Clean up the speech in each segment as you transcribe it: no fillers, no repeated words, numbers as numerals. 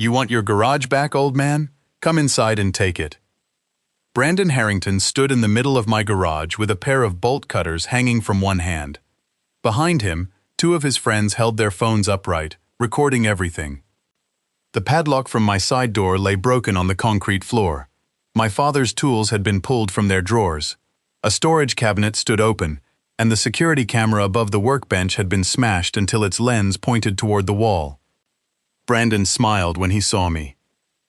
You want your garage back, old man? Come inside and take it. Brandon Harrington stood in the middle of my garage with a pair of bolt cutters hanging from one hand. Behind him, two of his friends held their phones upright, recording everything. The padlock from my side door lay broken on the concrete floor. My father's tools had been pulled from their drawers. A storage cabinet stood open, and the security camera above the workbench had been smashed until its lens pointed toward the wall. Brandon smiled when he saw me.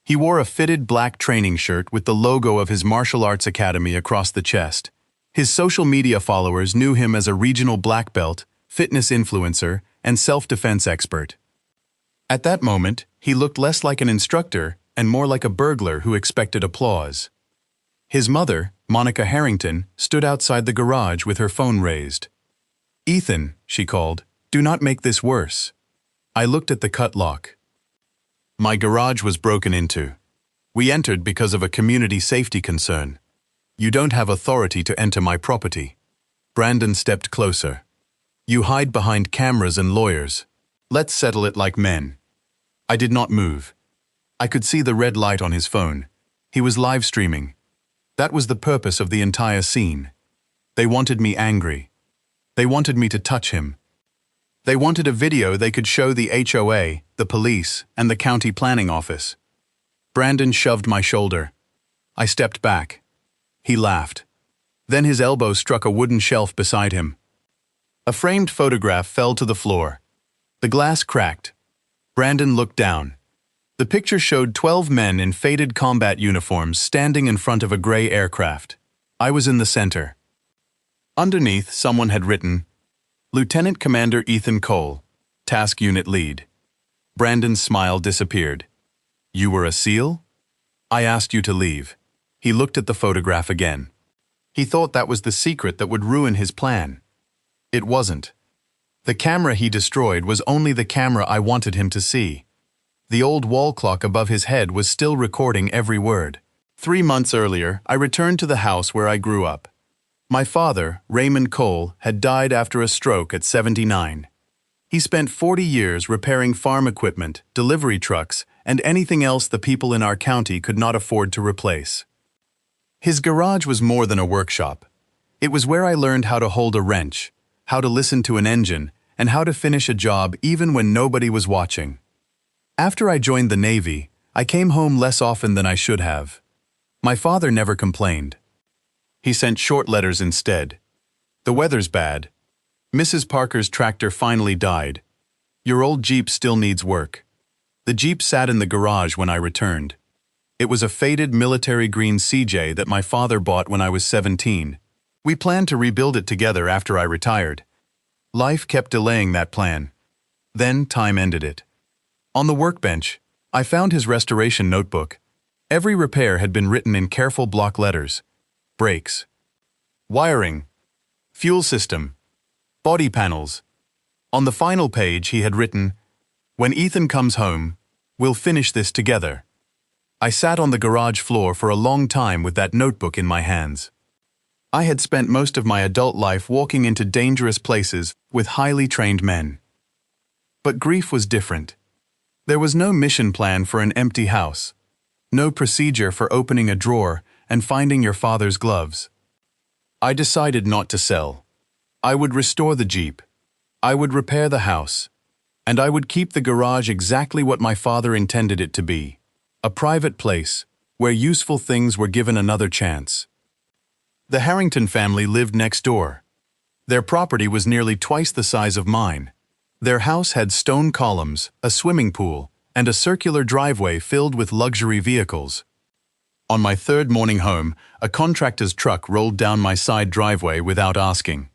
He wore a fitted black training shirt with the logo of his martial arts academy across the chest. His social media followers knew him as a regional black belt, fitness influencer, and self-defense expert. At that moment, he looked less like an instructor and more like a burglar who expected applause. His mother, Monica Harrington, stood outside the garage with her phone raised. "Ethan," she called, "do not make this worse." I looked at the cut lock. My garage was broken into. We entered because of a community safety concern. "You don't have authority to enter my property." Brandon stepped closer. "You hide behind cameras and lawyers. Let's settle it like men." I did not move. I could see the red light on his phone. He was live streaming. That was the purpose of the entire scene. They wanted me angry. They wanted me to touch him. They wanted a video they could show the HOA, the police, and the county planning office. Brandon shoved my shoulder. I stepped back. He laughed. Then his elbow struck a wooden shelf beside him. A framed photograph fell to the floor. The glass cracked. Brandon looked down. The picture showed 12 men in faded combat uniforms standing in front of a gray aircraft. I was in the center. Underneath, someone had written, "Lieutenant Commander Ethan Cole, Task Unit Lead." Brandon's smile disappeared. "You were a SEAL? I asked you to leave." He looked at the photograph again. He thought that was the secret that would ruin his plan. It wasn't. The camera he destroyed was only the camera I wanted him to see. The old wall clock above his head was still recording every word. 3 months earlier, I returned to the house where I grew up. My father, Raymond Cole, had died after a stroke at 79. He spent 40 years repairing farm equipment, delivery trucks, and anything else the people in our county could not afford to replace. His garage was more than a workshop. It was where I learned how to hold a wrench, how to listen to an engine, and how to finish a job even when nobody was watching. After I joined the Navy, I came home less often than I should have. My father never complained. He sent short letters instead. "The weather's bad. Mrs. Parker's tractor finally died. Your old Jeep still needs work." The Jeep sat in the garage when I returned. It was a faded military green CJ that my father bought when I was 17. We planned to rebuild it together after I retired. Life kept delaying that plan. Then time ended it. On the workbench, I found his restoration notebook. Every repair had been written in careful block letters. Brakes, wiring, fuel system, body panels. On the final page he had written, "When Ethan comes home, we'll finish this together." I sat on the garage floor for a long time with that notebook in my hands. I had spent most of my adult life walking into dangerous places with highly trained men. But grief was different. There was no mission plan for an empty house, no procedure for opening a drawer and finding your father's gloves. I decided not to sell. I would restore the Jeep. I would repair the house. And I would keep the garage exactly what my father intended it to be, a private place where useful things were given another chance. The Harrington family lived next door. Their property was nearly twice the size of mine. Their house had stone columns, a swimming pool, and a circular driveway filled with luxury vehicles. On my third morning home, a contractor's truck rolled down my side driveway without asking.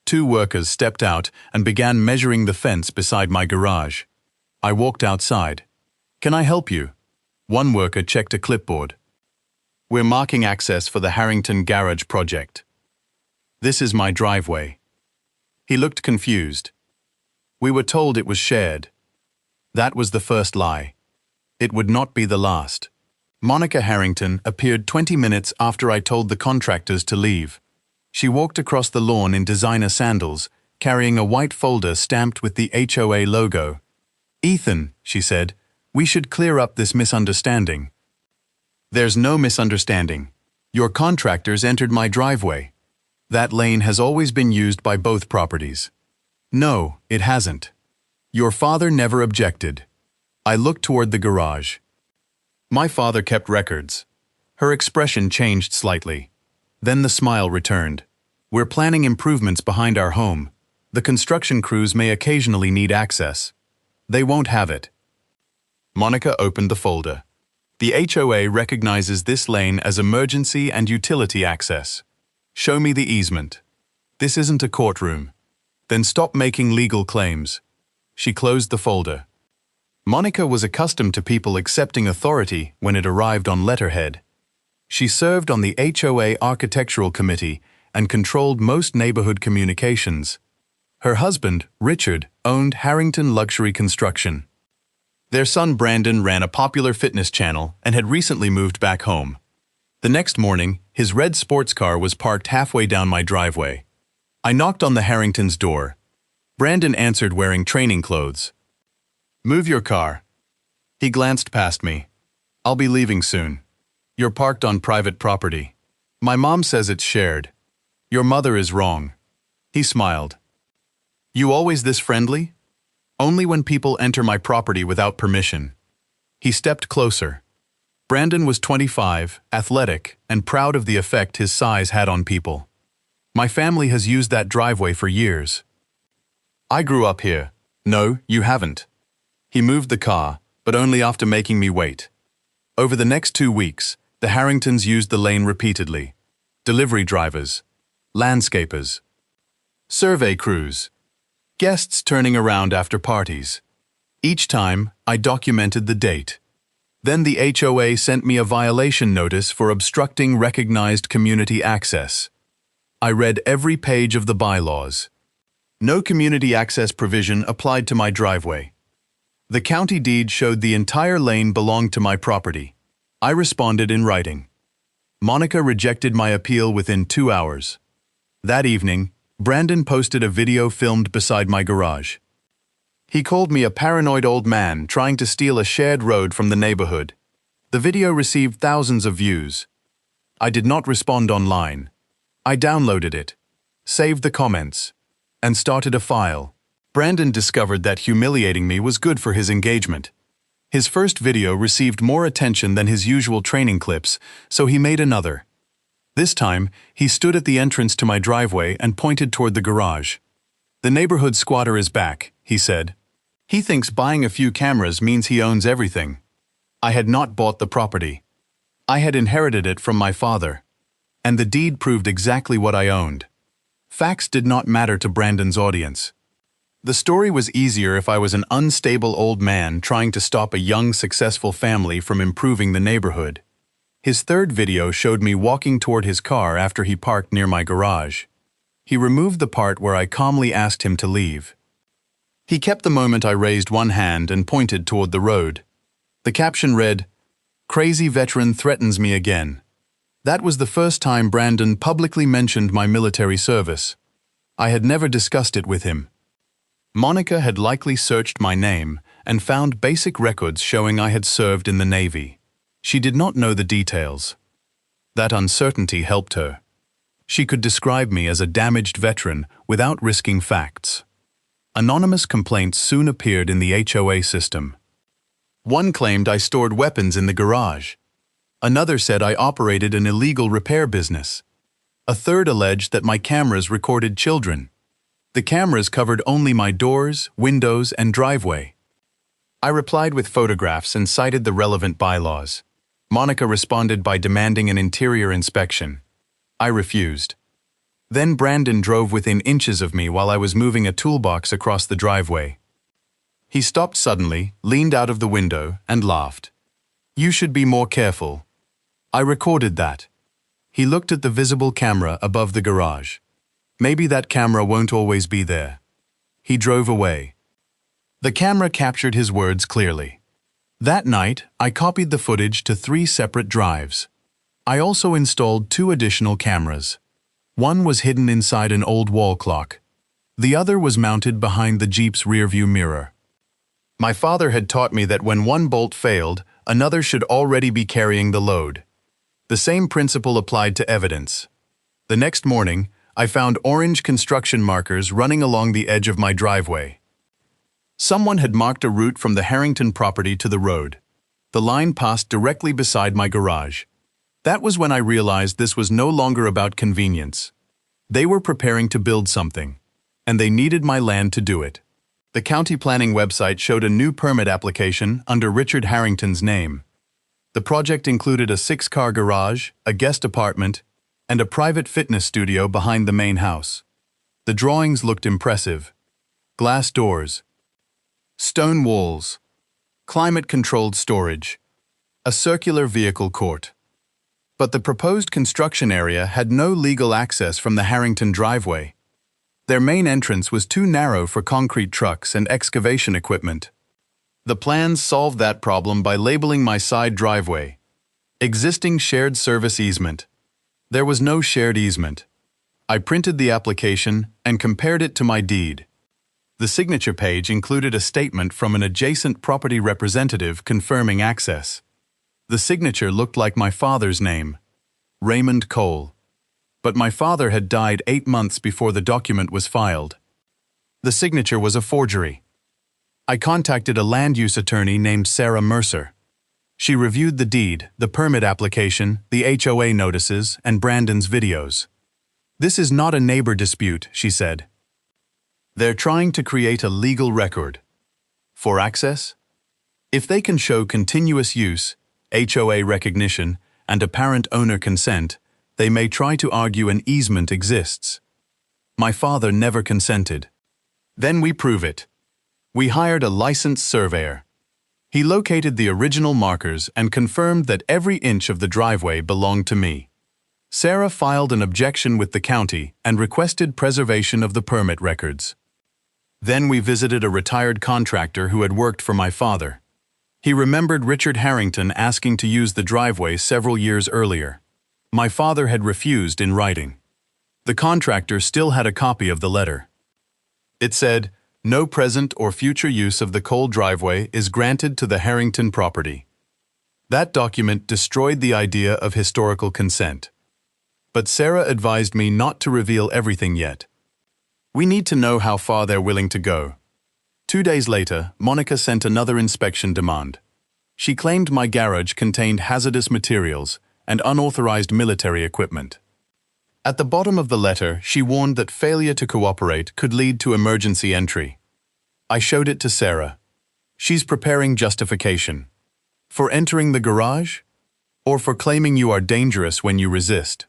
2 workers stepped out and began measuring the fence beside my garage. I walked outside. "Can I help you?" One worker checked a clipboard. "We're marking access for the Harrington Garage project." "This is my driveway." He looked confused. "We were told it was shared." That was the first lie. It would not be the last. Monica Harrington appeared 20 minutes after I told the contractors to leave. She walked across the lawn in designer sandals, carrying a white folder stamped with the HOA logo. "Ethan," she said, We should clear up this misunderstanding. There's no misunderstanding. Your contractors entered my driveway. That lane has always been used by both properties. No, it hasn't. Your father never objected. I looked toward the garage. My father kept records. Her expression changed slightly. Then the smile returned. We're planning improvements behind our home. The construction crews may occasionally need access. They won't have it. Monica opened the folder. The HOA recognizes this lane as emergency and utility access. Show me the easement. This isn't a courtroom. Then stop making legal claims. She closed the folder. Monica was accustomed to people accepting authority when it arrived on letterhead. She served on the HOA Architectural Committee and controlled most neighborhood communications. Her husband, Richard, owned Harrington Luxury Construction. Their son Brandon ran a popular fitness channel and had recently moved back home. The next morning, his red sports car was parked halfway down my driveway. I knocked on the Harringtons' door. Brandon answered wearing training clothes. Move your car. He glanced past me. I'll be leaving soon. You're parked on private property. My mom says it's shared. Your mother is wrong. He smiled. You always this friendly? Only when people enter my property without permission. He stepped closer. Brandon was 25, athletic, and proud of the effect his size had on people. My family has used that driveway for years. I grew up here. No, you haven't. He moved the car, but only after making me wait. Over the next 2 weeks, the Harringtons used the lane repeatedly. Delivery drivers, landscapers, survey crews, guests turning around after parties. Each time, I documented the date. Then the HOA sent me a violation notice for obstructing recognized community access. I read every page of the bylaws. No community access provision applied to my driveway. The county deed showed the entire lane belonged to my property. I responded in writing. Monica rejected my appeal within 2 hours. That evening, Brandon posted a video filmed beside my garage. He called me a paranoid old man trying to steal a shared road from the neighborhood. The video received thousands of views. I did not respond online. I downloaded it, saved the comments, and started a file. Brandon discovered that humiliating me was good for his engagement. His first video received more attention than his usual training clips, so he made another. This time, he stood at the entrance to my driveway and pointed toward the garage. The neighborhood squatter is back, he said. He thinks buying a few cameras means he owns everything. I had not bought the property. I had inherited it from my father. And the deed proved exactly what I owned. Facts did not matter to Brandon's audience. The story was easier if I was an unstable old man trying to stop a young, successful family from improving the neighborhood. His third video showed me walking toward his car after he parked near my garage. He removed the part where I calmly asked him to leave. He kept the moment I raised one hand and pointed toward the road. The caption read, "Crazy veteran threatens me again." That was the first time Brandon publicly mentioned my military service. I had never discussed it with him. Monica had likely searched my name and found basic records showing I had served in the Navy. She did not know the details. That uncertainty helped her. She could describe me as a damaged veteran without risking facts. Anonymous complaints soon appeared in the HOA system. One claimed I stored weapons in the garage. Another said I operated an illegal repair business. A third alleged that my cameras recorded children. The cameras covered only my doors, windows, and driveway. I replied with photographs and cited the relevant bylaws. Monica responded by demanding an interior inspection. I refused. Then Brandon drove within inches of me while I was moving a toolbox across the driveway. He stopped suddenly, leaned out of the window, and laughed. "You should be more careful." I recorded that. He looked at the visible camera above the garage. Maybe that camera won't always be there. He drove away. The camera captured his words clearly. That night, I copied the footage to 3 separate drives. I also installed 2 additional cameras. One was hidden inside an old wall clock. The other was mounted behind the Jeep's rearview mirror. My father had taught me that when one bolt failed, another should already be carrying the load. The same principle applied to evidence. The next morning, I found orange construction markers running along the edge of my driveway. Someone had marked a route from the Harrington property to the road. The line passed directly beside my garage. That was when I realized this was no longer about convenience. They were preparing to build something, and they needed my land to do it. The county planning website showed a new permit application under Richard Harrington's name. The project included a 6-car garage, a guest apartment, and a private fitness studio behind the main house. The drawings looked impressive. Glass doors, stone walls, climate-controlled storage, a circular vehicle court. But the proposed construction area had no legal access from the Harrington driveway. Their main entrance was too narrow for concrete trucks and excavation equipment. The plans solved that problem by labeling my side driveway Existing Shared Service Easement. There was no shared easement. I printed the application and compared it to my deed. The signature page included a statement from an adjacent property representative confirming access. The signature looked like my father's name, Raymond Cole. But my father had died 8 months before the document was filed. The signature was a forgery. I contacted a land use attorney named Sarah Mercer. She reviewed the deed, the permit application, the HOA notices, and Brandon's videos. This is not a neighbor dispute, she said. They're trying to create a legal record. For access? If they can show continuous use, HOA recognition, and apparent owner consent, they may try to argue an easement exists. My father never consented. Then we prove it. We hired a licensed surveyor. He located the original markers and confirmed that every inch of the driveway belonged to me. Sarah filed an objection with the county and requested preservation of the permit records. Then we visited a retired contractor who had worked for my father. He remembered Richard Harrington asking to use the driveway several years earlier. My father had refused in writing. The contractor still had a copy of the letter. It said, "No present or future use of the Cole driveway is granted to the Harrington property." That document destroyed the idea of historical consent. But Sarah advised me not to reveal everything yet. We need to know how far they're willing to go. 2 days later, Monica sent another inspection demand. She claimed my garage contained hazardous materials and unauthorized military equipment. At the bottom of the letter, she warned that failure to cooperate could lead to emergency entry. I showed it to Sarah. She's preparing justification. For entering the garage? Or for claiming you are dangerous when you resist?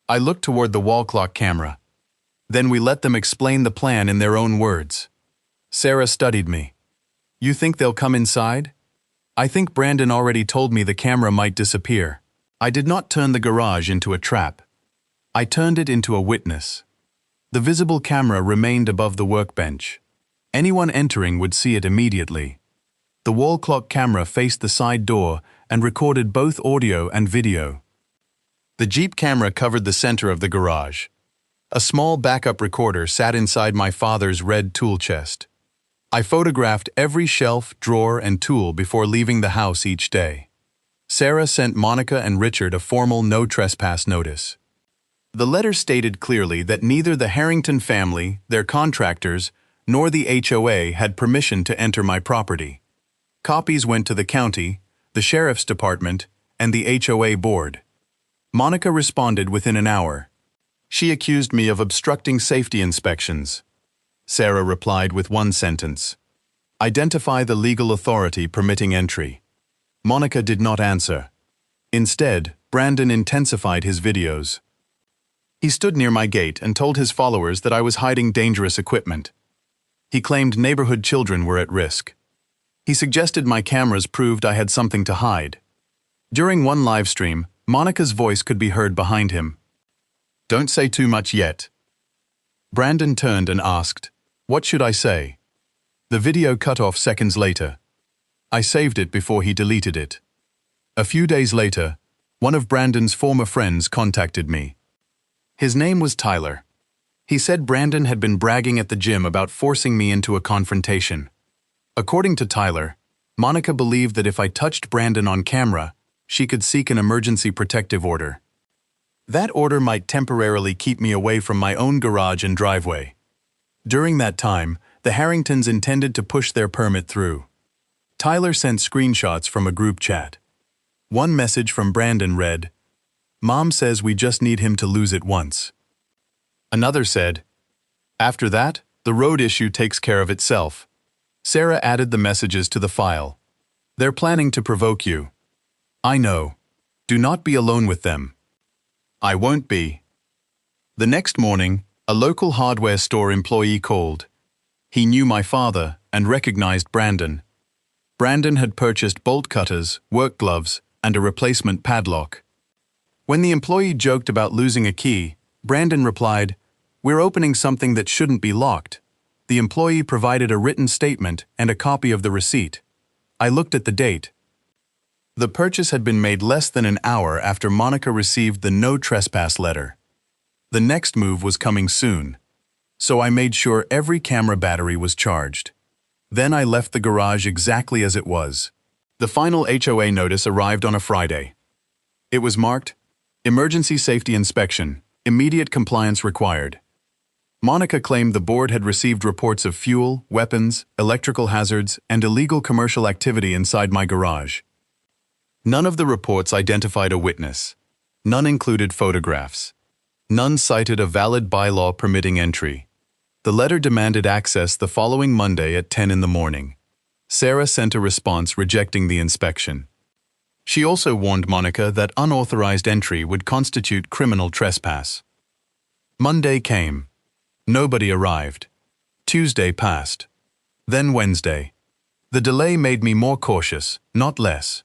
I looked toward the wall clock camera. Then we let them explain the plan in their own words. Sarah studied me. "You think they'll come inside?" "I think Brandon already told me the camera might disappear." I did not turn the garage into a trap. I turned it into a witness. The visible camera remained above the workbench. Anyone entering would see it immediately. The wall clock camera faced the side door and recorded both audio and video. The Jeep camera covered the center of the garage. A small backup recorder sat inside my father's red tool chest. I photographed every shelf, drawer, and tool before leaving the house each day. Sarah sent Monica and Richard a formal no trespass notice. The letter stated clearly that neither the Harrington family, their contractors, nor the HOA had permission to enter my property. Copies went to the county, the sheriff's department, and the HOA board. Monica responded within an hour. She accused me of obstructing safety inspections. Sarah replied with one sentence. "Identify the legal authority permitting entry." Monica did not answer. Instead, Brandon intensified his videos. He stood near my gate and told his followers that I was hiding dangerous equipment. He claimed neighborhood children were at risk. He suggested my cameras proved I had something to hide. During one live stream, Monica's voice could be heard behind him. "Don't say too much yet." Brandon turned and asked, "What should I say?" The video cut off seconds later. I saved it before he deleted it. A few days later, one of Brandon's former friends contacted me. His name was Tyler. He said Brandon had been bragging at the gym about forcing me into a confrontation. According to Tyler, Monica believed that if I touched Brandon on camera, she could seek an emergency protective order. That order might temporarily keep me away from my own garage and driveway. During that time, the Harringtons intended to push their permit through. Tyler sent screenshots from a group chat. One message from Brandon read, "Mom says we just need him to lose it once." Another said, "After that, the road issue takes care of itself." Sarah added the messages to the file. "They're planning to provoke you. I know. Do not be alone with them." I won't be. The next morning, a local hardware store employee called. He knew my father and recognized Brandon. Brandon had purchased bolt cutters, work gloves, and a replacement padlock. When the employee joked about losing a key, Brandon replied, "We're opening something that shouldn't be locked." The employee provided a written statement and a copy of the receipt. I looked at the date. The purchase had been made less than an hour after Monica received the no trespass letter. The next move was coming soon, so I made sure every camera battery was charged. Then I left the garage exactly as it was. The final HOA notice arrived on a Friday. It was marked, "Emergency Safety Inspection, Immediate Compliance Required." Monica claimed the board had received reports of fuel, weapons, electrical hazards, and illegal commercial activity inside my garage. None of the reports identified a witness. None included photographs. None cited a valid bylaw permitting entry. The letter demanded access the following Monday at 10 in the morning. Sarah sent a response rejecting the inspection. She also warned Monica that unauthorized entry would constitute criminal trespass. Monday came. Nobody arrived. Tuesday passed. Then Wednesday. The delay made me more cautious, not less.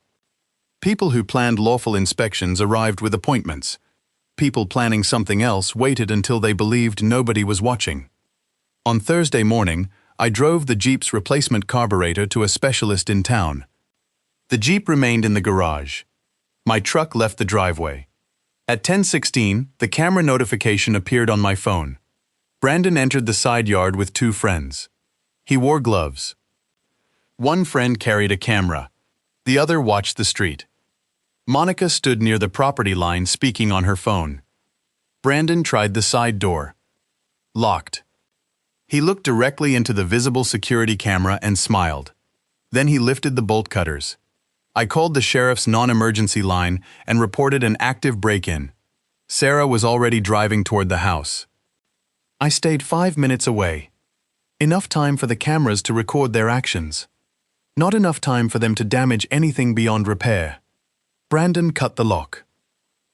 People who planned lawful inspections arrived with appointments. People planning something else waited until they believed nobody was watching. On Thursday morning, I drove the Jeep's replacement carburetor to a specialist in town. The Jeep remained in the garage. My truck left the driveway. At 10:16, the camera notification appeared on my phone. Brandon entered the side yard with two friends. He wore gloves. One friend carried a camera. The other watched the street. Monica stood near the property line speaking on her phone. Brandon tried the side door. Locked. He looked directly into the visible security camera and smiled. Then he lifted the bolt cutters. I called the sheriff's non-emergency line and reported an active break-in. Sarah was already driving toward the house. I stayed 5 minutes away. Enough time for the cameras to record their actions. Not enough time for them to damage anything beyond repair. Brandon cut the lock.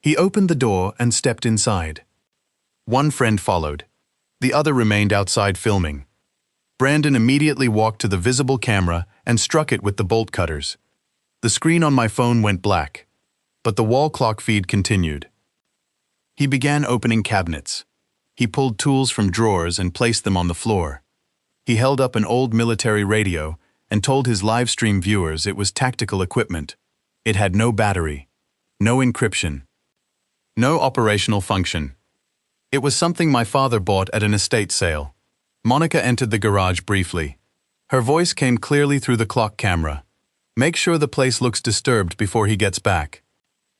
He opened the door and stepped inside. One friend followed. The other remained outside filming. Brandon immediately walked to the visible camera and struck it with the bolt cutters. The screen on my phone went black, but the wall clock feed continued. He began opening cabinets. He pulled tools from drawers and placed them on the floor. He held up an old military radio and told his live stream viewers it was tactical equipment. It had no battery, no encryption, no operational function. It was something my father bought at an estate sale. Monica entered the garage briefly. Her voice came clearly through the clock camera. "Make sure the place looks disturbed before he gets back."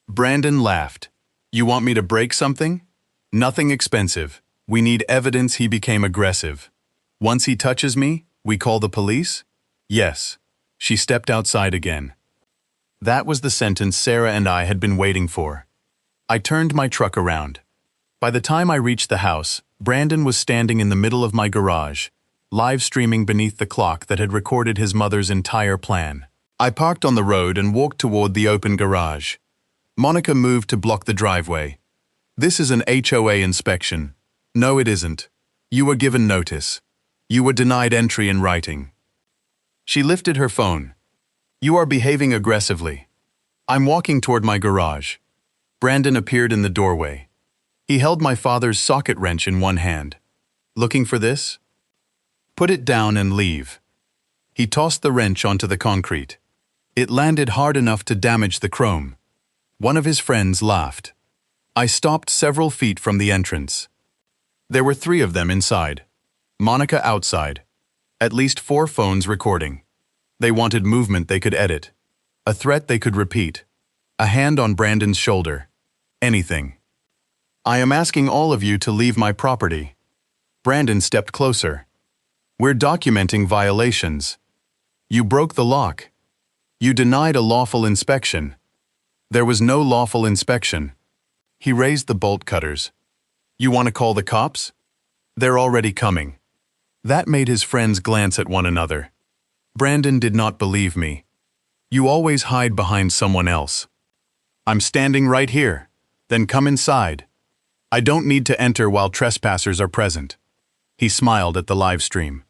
Brandon laughed. "You want me to break something? Nothing expensive. We need evidence he became aggressive. Once he touches me, we call the police?" "Yes." She stepped outside again. That was the sentence Sarah and I had been waiting for. I turned my truck around. By the time I reached the house, Brandon was standing in the middle of my garage, live streaming beneath the clock that had recorded his mother's entire plan. I parked on the road and walked toward the open garage. Monica moved to block the driveway. "This is an HOA inspection." "No, it isn't. You were given notice. You were denied entry in writing." She lifted her phone. "You are behaving aggressively." I'm walking toward my garage. Brandon appeared in the doorway. He held my father's socket wrench in one hand. "Looking for this?" "Put it down and leave." He tossed the wrench onto the concrete. It landed hard enough to damage the chrome. One of his friends laughed. I stopped several feet from the entrance. There were 3 of them inside. Monica outside. At least 4 phones recording. They wanted movement they could edit, a threat they could repeat, a hand on Brandon's shoulder. Anything. I am asking all of you to leave my property. Brandon stepped closer. We're documenting violations. You broke the lock. You denied a lawful inspection. There was no lawful inspection. He raised the bolt cutters. You want to call the cops? They're already coming. That made his friends glance at one another. Brandon did not believe me. You always hide behind someone else. I'm standing right here. Then come inside. I don't need to enter while trespassers are present. He smiled at the live stream.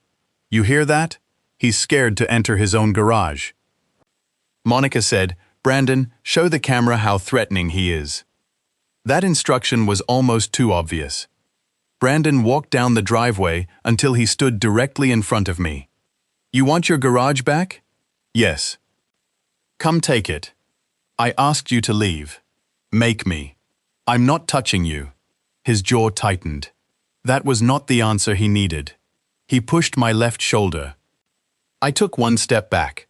You hear that? He's scared to enter his own garage. Monica said, Brandon, show the camera how threatening he is. That instruction was almost too obvious. Brandon walked down the driveway until he stood directly in front of me. You want your garage back? Yes. Come take it. I asked you to leave. Make me. I'm not touching you. His jaw tightened. That was not the answer he needed. He pushed my left shoulder. I took one step back.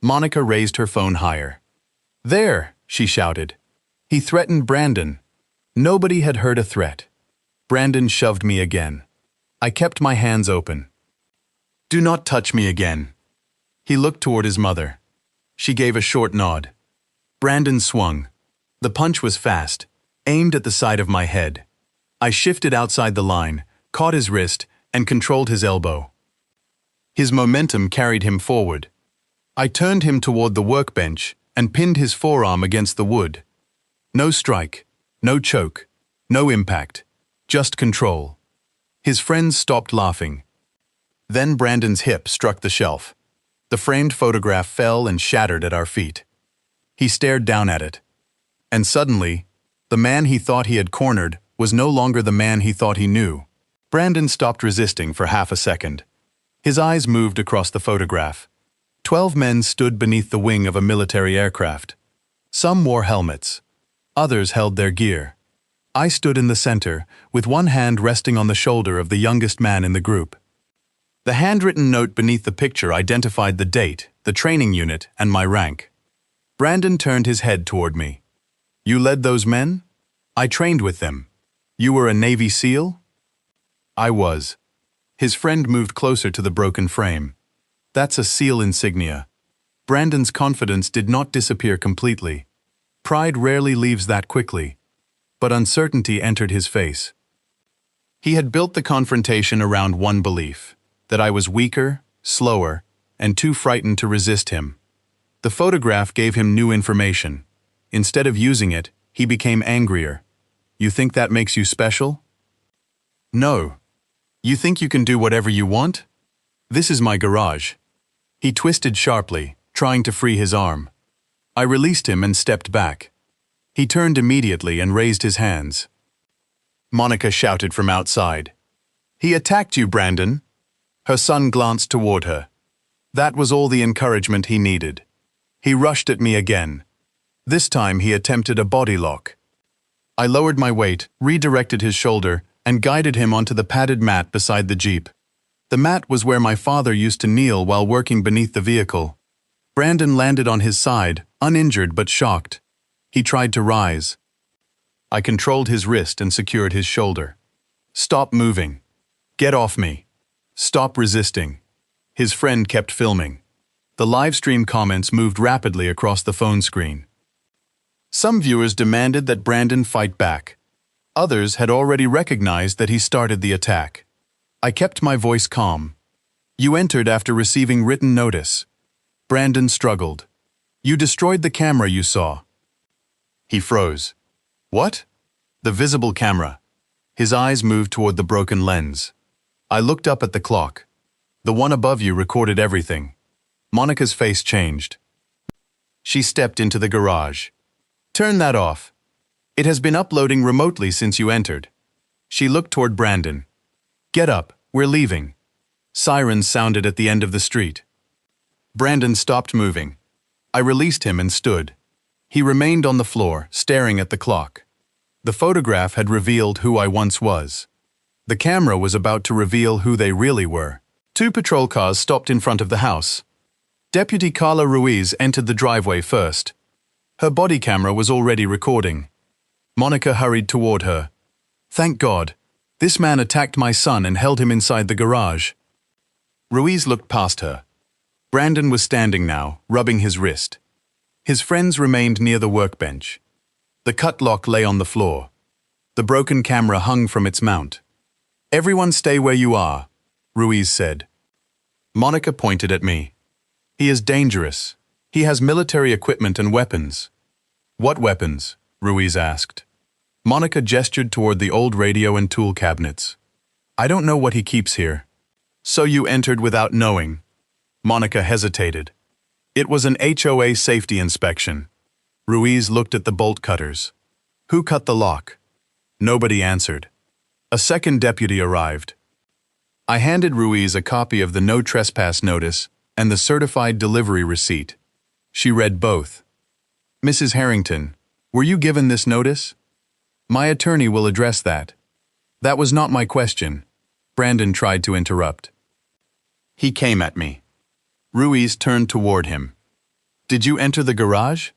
Monica raised her phone higher. There, she shouted. He threatened Brandon. Nobody had heard a threat. Brandon shoved me again. I kept my hands open. Do not touch me again. He looked toward his mother. She gave a short nod. Brandon swung. The punch was fast, aimed at the side of my head. I shifted outside the line, caught his wrist, and controlled his elbow. His momentum carried him forward. I turned him toward the workbench and pinned his forearm against the wood. No strike, no choke, no impact, just control. His friends stopped laughing. Then Brandon's hip struck the shelf. The framed photograph fell and shattered at our feet. He stared down at it. And suddenly, the man he thought he had cornered was no longer the man he thought he knew. Brandon stopped resisting for half a second. His eyes moved across the photograph. 12 men stood beneath the wing of a military aircraft. Some wore helmets. Others held their gear. I stood in the center, with one hand resting on the shoulder of the youngest man in the group. The handwritten note beneath the picture identified the date, the training unit, and my rank. Brandon turned his head toward me. You led those men? I trained with them. You were a Navy SEAL? I was. His friend moved closer to the broken frame. That's a SEAL insignia. Brandon's confidence did not disappear completely. Pride rarely leaves that quickly. But uncertainty entered his face. He had built the confrontation around one belief, that I was weaker, slower, and too frightened to resist him. The photograph gave him new information. Instead of using it, he became angrier. You think that makes you special? No. You think you can do whatever you want? This is my garage. He twisted sharply, trying to free his arm. I released him and stepped back. He turned immediately and raised his hands. Monica shouted from outside. He attacked you, Brandon. Her son glanced toward her. That was all the encouragement he needed. He rushed at me again. This time he attempted a body lock. I lowered my weight, redirected his shoulder, and guided him onto the padded mat beside the Jeep. The mat was where my father used to kneel while working beneath the vehicle. Brandon landed on his side, uninjured but shocked. He tried to rise. I controlled his wrist and secured his shoulder. Stop moving. Get off me. Stop resisting. His friend kept filming. The live stream comments moved rapidly across the phone screen. Some viewers demanded that Brandon fight back. Others had already recognized that he started the attack. I kept my voice calm. You entered after receiving written notice. Brandon struggled. You destroyed the camera you saw. He froze. What? The visible camera. His eyes moved toward the broken lens. I looked up at the clock. The one above you recorded everything. Monica's face changed. She stepped into the garage. Turn that off. It has been uploading remotely since you entered. She looked toward Brandon. Get up, we're leaving. Sirens sounded at the end of the street. Brandon stopped moving. I released him and stood. He remained on the floor, staring at the clock. The photograph had revealed who I once was. The camera was about to reveal who they really were. 2 patrol cars stopped in front of the house. Deputy Carla Ruiz entered the driveway first. Her body camera was already recording. Monica hurried toward her. Thank God. This man attacked my son and held him inside the garage. Ruiz looked past her. Brandon was standing now, rubbing his wrist. His friends remained near the workbench. The cut lock lay on the floor. The broken camera hung from its mount. Everyone stay where you are, Ruiz said. Monica pointed at me. He is dangerous. He has military equipment and weapons. What weapons? Ruiz asked. Monica gestured toward the old radio and tool cabinets. I don't know what he keeps here. So you entered without knowing. Monica hesitated. It was an HOA safety inspection. Ruiz looked at the bolt cutters. Who cut the lock? Nobody answered. A second deputy arrived. I handed Ruiz a copy of the no trespass notice and the certified delivery receipt. She read both. Mrs. Harrington, were you given this notice? My attorney will address that. That was not my question. Brandon tried to interrupt. He came at me. Ruiz turned toward him. Did you enter the garage?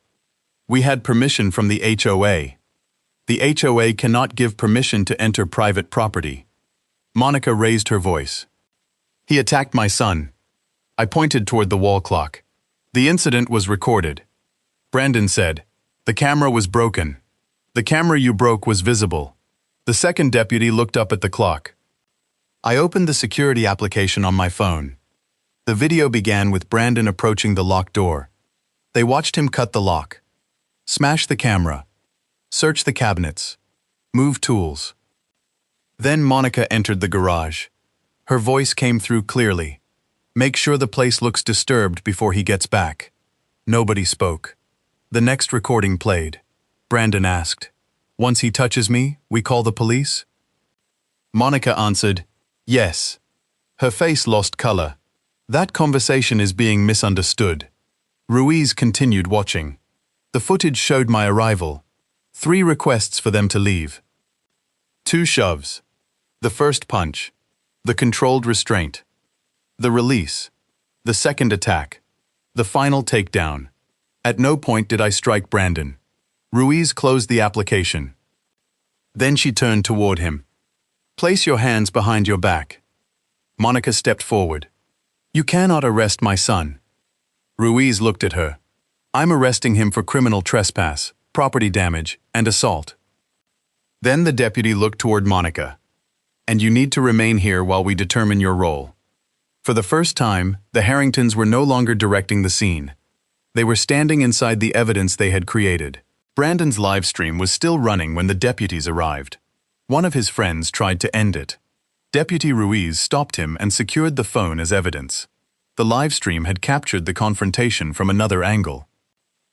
We had permission from the HOA. The HOA cannot give permission to enter private property. Monica raised her voice. He attacked my son. I pointed toward the wall clock. The incident was recorded. Brandon said, the camera was broken. The camera you broke was visible. The second deputy looked up at the clock. I opened the security application on my phone. The video began with Brandon approaching the locked door. They watched him cut the lock, smash the camera, search the cabinets, move tools. Then Monica entered the garage. Her voice came through clearly. Make sure the place looks disturbed before he gets back. Nobody spoke. The next recording played. Brandon asked, once he touches me, we call the police? Monica answered, yes. Her face lost color. That conversation is being misunderstood. Ruiz continued watching. The footage showed my arrival. 3 requests for them to leave. 2 shoves. The first punch. The controlled restraint. The release. The second attack. The final takedown. At no point did I strike Brandon. Ruiz closed the application. Then she turned toward him. Place your hands behind your back. Monica stepped forward. You cannot arrest my son. Ruiz looked at her. I'm arresting him for criminal trespass, property damage, and assault. Then the deputy looked toward Monica. And you need to remain here while we determine your role. For the first time, the Harringtons were no longer directing the scene. They were standing inside the evidence they had created. Brandon's live stream was still running when the deputies arrived. One of his friends tried to end it. Deputy Ruiz stopped him and secured the phone as evidence. The live stream had captured the confrontation from another angle.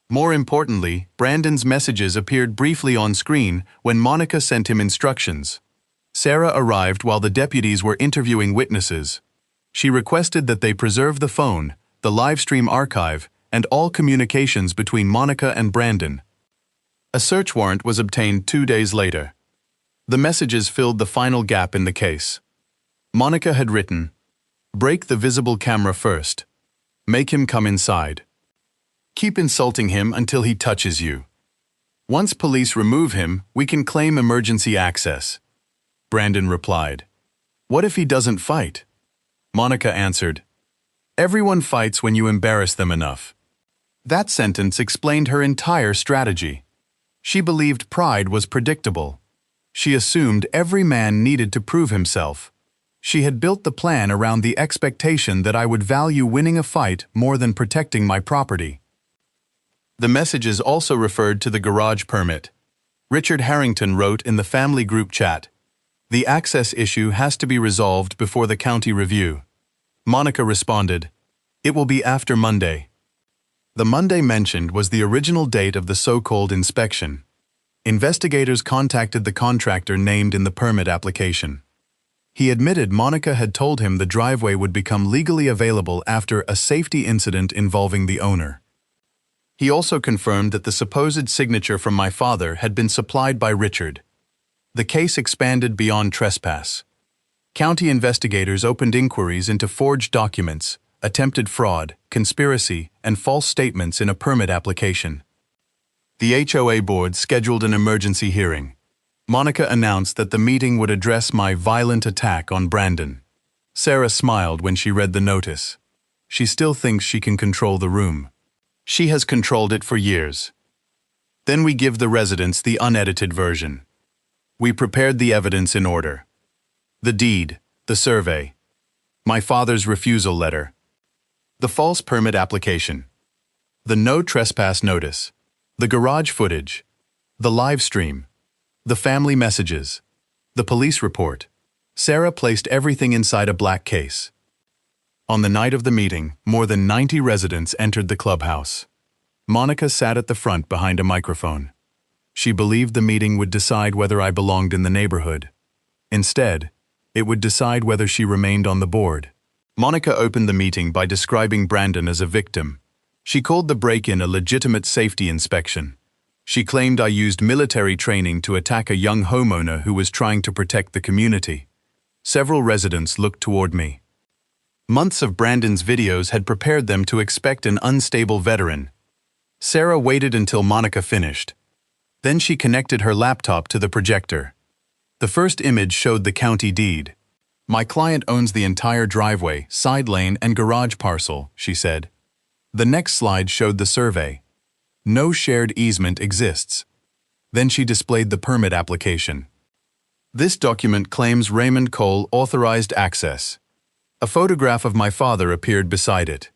More importantly, Brandon's messages appeared briefly on screen when Monica sent him instructions. Sarah arrived while the deputies were interviewing witnesses. She requested that they preserve the phone, the live stream archive, and all communications between Monica and Brandon. A search warrant was obtained 2 days later. The messages filled the final gap in the case. Monica had written, break the visible camera first. Make him come inside. Keep insulting him until he touches you. Once police remove him, we can claim emergency access. Brandon replied, what if he doesn't fight? Monica answered, everyone fights when you embarrass them enough. That sentence explained her entire strategy. She believed pride was predictable. She assumed every man needed to prove himself. She had built the plan around the expectation that I would value winning a fight more than protecting my property. The messages also referred to the garage permit. Richard Harrington wrote in the family group chat, the access issue has to be resolved before the county review. Monica responded, it will be after Monday. The Monday mentioned was the original date of the so-called inspection. Investigators contacted the contractor named in the permit application. He admitted Monica had told him the driveway would become legally available after a safety incident involving the owner. He also confirmed that the supposed signature from my father had been supplied by Richard. The case expanded beyond trespass. County investigators opened inquiries into forged documents, attempted fraud, conspiracy, and false statements in a permit application. The HOA board scheduled an emergency hearing. Monica announced that the meeting would address my violent attack on Brandon. Sarah smiled when she read the notice. She still thinks she can control the room. She has controlled it for years. Then we give the residents the unedited version. We prepared the evidence in order. The deed, the survey, my father's refusal letter, the false permit application, the no trespass notice, the garage footage, the live stream, the family messages, the police report. Sarah placed everything inside a black case. On the night of the meeting, more than 90 residents entered the clubhouse. Monica sat at the front behind a microphone. She believed the meeting would decide whether I belonged in the neighborhood. Instead, it would decide whether she remained on the board. Monica opened the meeting by describing Brandon as a victim. She called the break-in a legitimate safety inspection. She claimed I used military training to attack a young homeowner who was trying to protect the community. Several residents looked toward me. Months of Brandon's videos had prepared them to expect an unstable veteran. Sarah waited until Monica finished. Then she connected her laptop to the projector. The first image showed the county deed. My client owns the entire driveway, side lane, and garage parcel, she said. The next slide showed the survey. No shared easement exists. Then she displayed the permit application. This document claims Raymond Cole authorized access. A photograph of my father appeared beside it.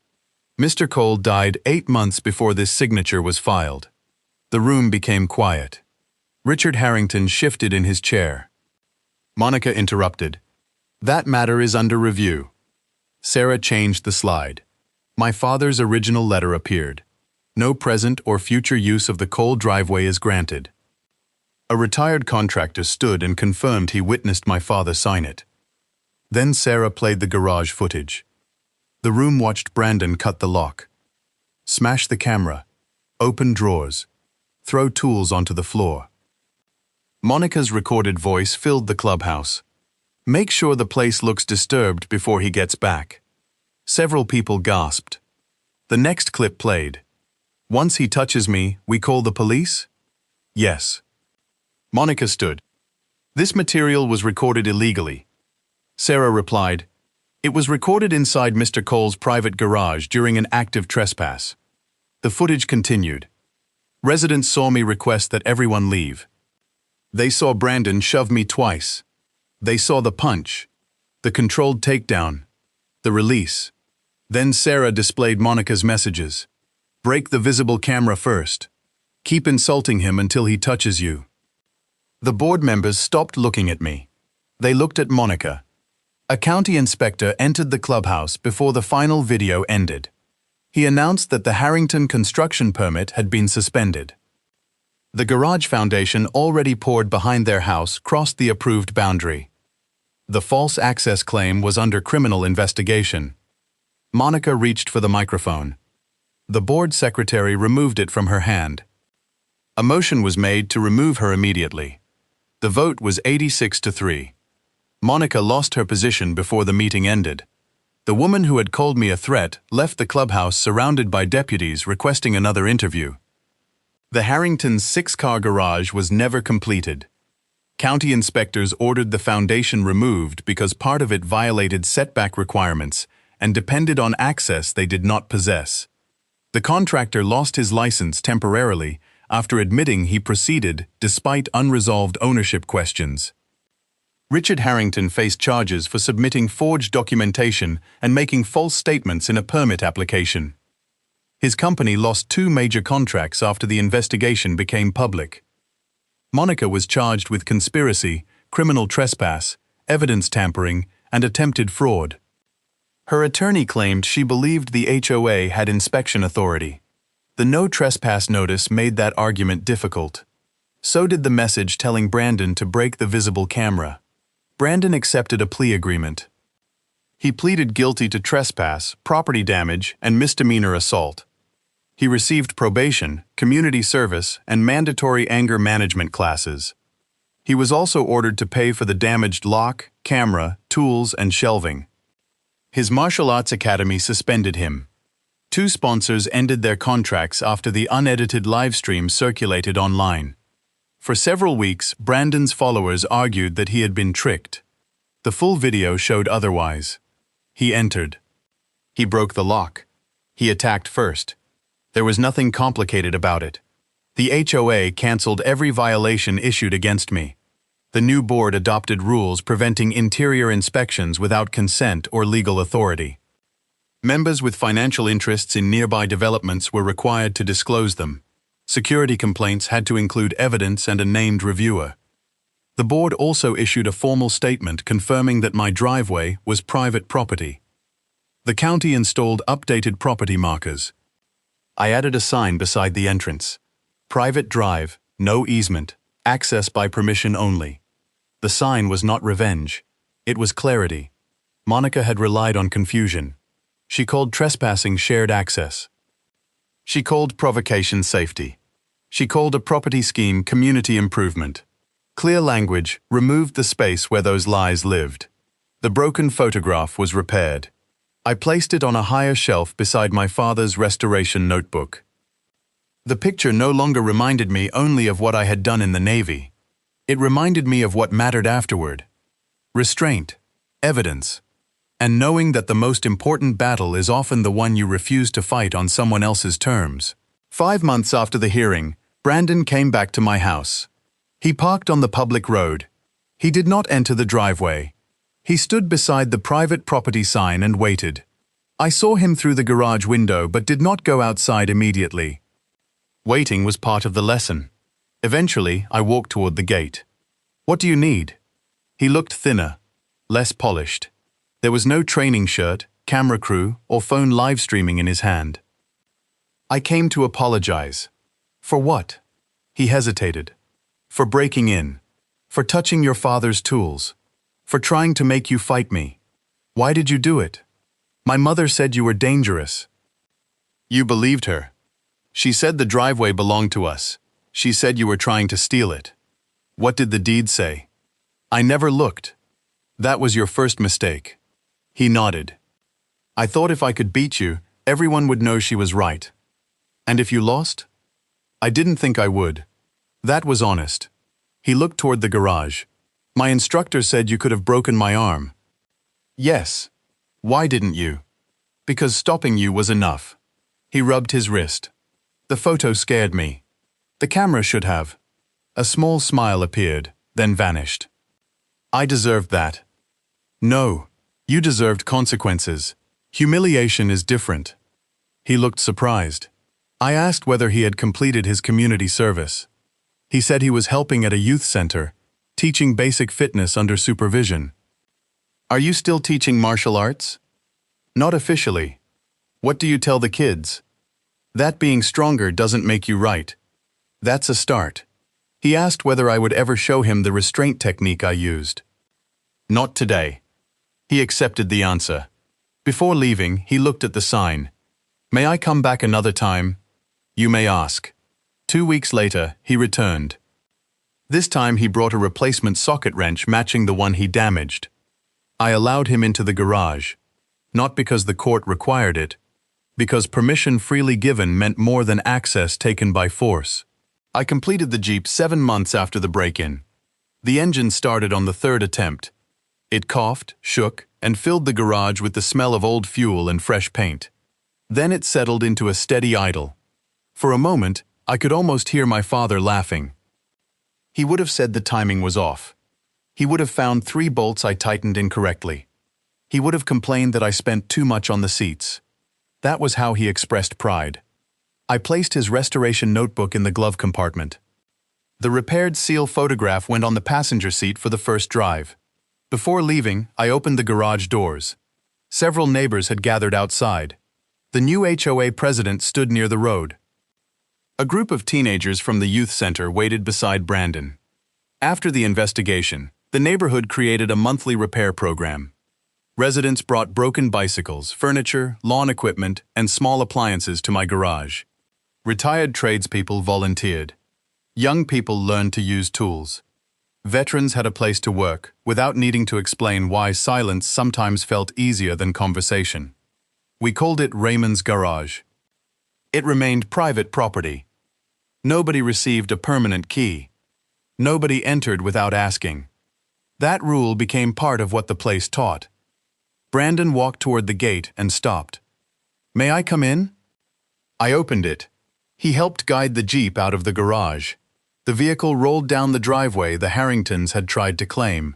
Mr. Cole died 8 months before this signature was filed. The room became quiet. Richard Harrington shifted in his chair. Monica interrupted. That matter is under review. Sarah changed the slide. My father's original letter appeared. No present or future use of the Cole driveway is granted. A retired contractor stood and confirmed he witnessed my father sign it. Then Sarah played the garage footage. The room watched Brandon cut the lock, smash the camera, open drawers, throw tools onto the floor. Monica's recorded voice filled the clubhouse. Make sure the place looks disturbed before he gets back. Several people gasped. The next clip played. Once he touches me, we call the police? Yes. Monica stood. This material was recorded illegally. Sarah replied, it was recorded inside Mr. Cole's private garage during an active trespass. The footage continued. Residents saw me request that everyone leave. They saw Brandon shove me twice. They saw the punch, the controlled takedown, the release. Then Sarah displayed Monica's messages. Break the visible camera first. Keep insulting him until he touches you. The board members stopped looking at me. They looked at Monica. A county inspector entered the clubhouse before the final video ended. He announced that the Harrington construction permit had been suspended. The garage foundation already poured behind their house crossed the approved boundary. The false access claim was under criminal investigation. Monica reached for the microphone. The board secretary removed it from her hand. A motion was made to remove her immediately. The vote was 86-3. Monica lost her position before the meeting ended. The woman who had called me a threat left the clubhouse surrounded by deputies requesting another interview. The Harrington's 6-car garage was never completed. County inspectors ordered the foundation removed because part of it violated setback requirements and depended on access they did not possess. The contractor lost his license temporarily after admitting he proceeded despite unresolved ownership questions. Richard Harrington faced charges for submitting forged documentation and making false statements in a permit application. His company lost 2 major contracts after the investigation became public. Monica was charged with conspiracy, criminal trespass, evidence tampering, and attempted fraud. Her attorney claimed she believed the HOA had inspection authority. The no trespass notice made that argument difficult. So did the message telling Brandon to break the visible camera. Brandon accepted a plea agreement. He pleaded guilty to trespass, property damage, and misdemeanor assault. He received probation, community service, and mandatory anger management classes. He was also ordered to pay for the damaged lock, camera, tools, and shelving. His martial arts academy suspended him. 2 sponsors ended their contracts after the unedited livestream circulated online. For several weeks, Brandon's followers argued that he had been tricked. The full video showed otherwise. He entered. He broke the lock. He attacked first. There was nothing complicated about it. The HOA canceled every violation issued against me. The new board adopted rules preventing interior inspections without consent or legal authority. Members with financial interests in nearby developments were required to disclose them. Security complaints had to include evidence and a named reviewer. The board also issued a formal statement confirming that my driveway was private property. The county installed updated property markers. I added a sign beside the entrance. Private drive, no easement, access by permission only. The sign was not revenge. It was clarity. Monica had relied on confusion. She called trespassing shared access. She called provocation safety. She called a property scheme community improvement. Clear language removed the space where those lies lived. The broken photograph was repaired. I placed it on a higher shelf beside my father's restoration notebook. The picture no longer reminded me only of what I had done in the Navy. It reminded me of what mattered afterward. Restraint, evidence, and knowing that the most important battle is often the one you refuse to fight on someone else's terms. 5 months after the hearing, Brandon came back to my house. He parked on the public road. He did not enter the driveway. He stood beside the private property sign and waited. I saw him through the garage window but did not go outside immediately. Waiting was part of the lesson. Eventually, I walked toward the gate. What do you need? He looked thinner, less polished. There was no training shirt, camera crew, or phone live streaming in his hand. I came to apologize. For what? He hesitated. For breaking in. For touching your father's tools. For trying to make you fight me. Why did you do it? My mother said you were dangerous. You believed her. She said the driveway belonged to us. She said you were trying to steal it. What did the deed say? I never looked. That was your first mistake. He nodded. I thought if I could beat you, everyone would know she was right. And if you lost? I didn't think I would. That was honest. He looked toward the garage. My instructor said you could have broken my arm. Yes. Why didn't you? Because stopping you was enough. He rubbed his wrist. The photo scared me. The camera should have. A small smile appeared, then vanished. I deserved that. No, you deserved consequences. Humiliation is different. He looked surprised. I asked whether he had completed his community service. He said he was helping at a youth center, teaching basic fitness under supervision. Are you still teaching martial arts? Not officially. What do you tell the kids? That being stronger doesn't make you right. That's a start. He asked whether I would ever show him the restraint technique I used. Not today. He accepted the answer. Before leaving, he looked at the sign. May I come back another time? You may ask. 2 weeks later, he returned. This time he brought a replacement socket wrench matching the one he damaged. I allowed him into the garage, not because the court required it, because permission freely given meant more than access taken by force. I completed the Jeep 7 months after the break-in. The engine started on the 3rd attempt. It coughed, shook, and filled the garage with the smell of old fuel and fresh paint. Then it settled into a steady idle. For a moment, I could almost hear my father laughing. He would have said the timing was off. He would have found 3 bolts I tightened incorrectly. He would have complained that I spent too much on the seats. That was how he expressed pride. I placed his restoration notebook in the glove compartment. The repaired seal photograph went on the passenger seat for the first drive. Before leaving, I opened the garage doors. Several neighbors had gathered outside. The new HOA president stood near the road. A group of teenagers from the youth center waited beside Brandon. After the investigation, the neighborhood created a monthly repair program. Residents brought broken bicycles, furniture, lawn equipment, and small appliances to my garage. Retired tradespeople volunteered. Young people learned to use tools. Veterans had a place to work without needing to explain why silence sometimes felt easier than conversation. We called it Raymond's Garage. It remained private property. Nobody received a permanent key. Nobody entered without asking. That rule became part of what the place taught. Brandon walked toward the gate and stopped. "May I come in?" I opened it. He helped guide the Jeep out of the garage. The vehicle rolled down the driveway the Harringtons had tried to claim.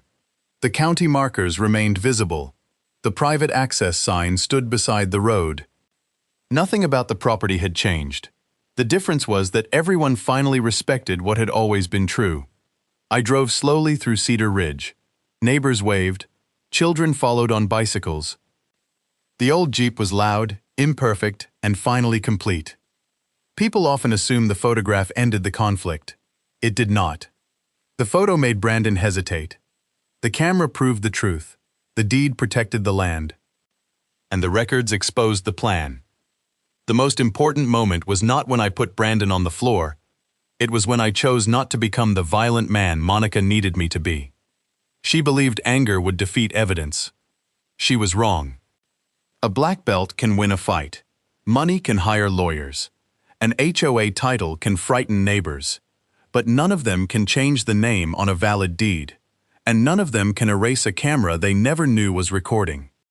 The county markers remained visible. The private access sign stood beside the road. Nothing about the property had changed. The difference was that everyone finally respected what had always been true. I drove slowly through Cedar Ridge. Neighbors waved. Children followed on bicycles. The old Jeep was loud, imperfect, and finally complete. People often assume the photograph ended the conflict. It did not. The photo made Brandon hesitate. The camera proved the truth. The deed protected the land. And the records exposed the plan. The most important moment was not when I put Brandon on the floor. It was when I chose not to become the violent man Monica needed me to be. She believed anger would defeat evidence. She was wrong. A black belt can win a fight. Money can hire lawyers. An HOA title can frighten neighbors. But none of them can change the name on a valid deed. And none of them can erase a camera they never knew was recording.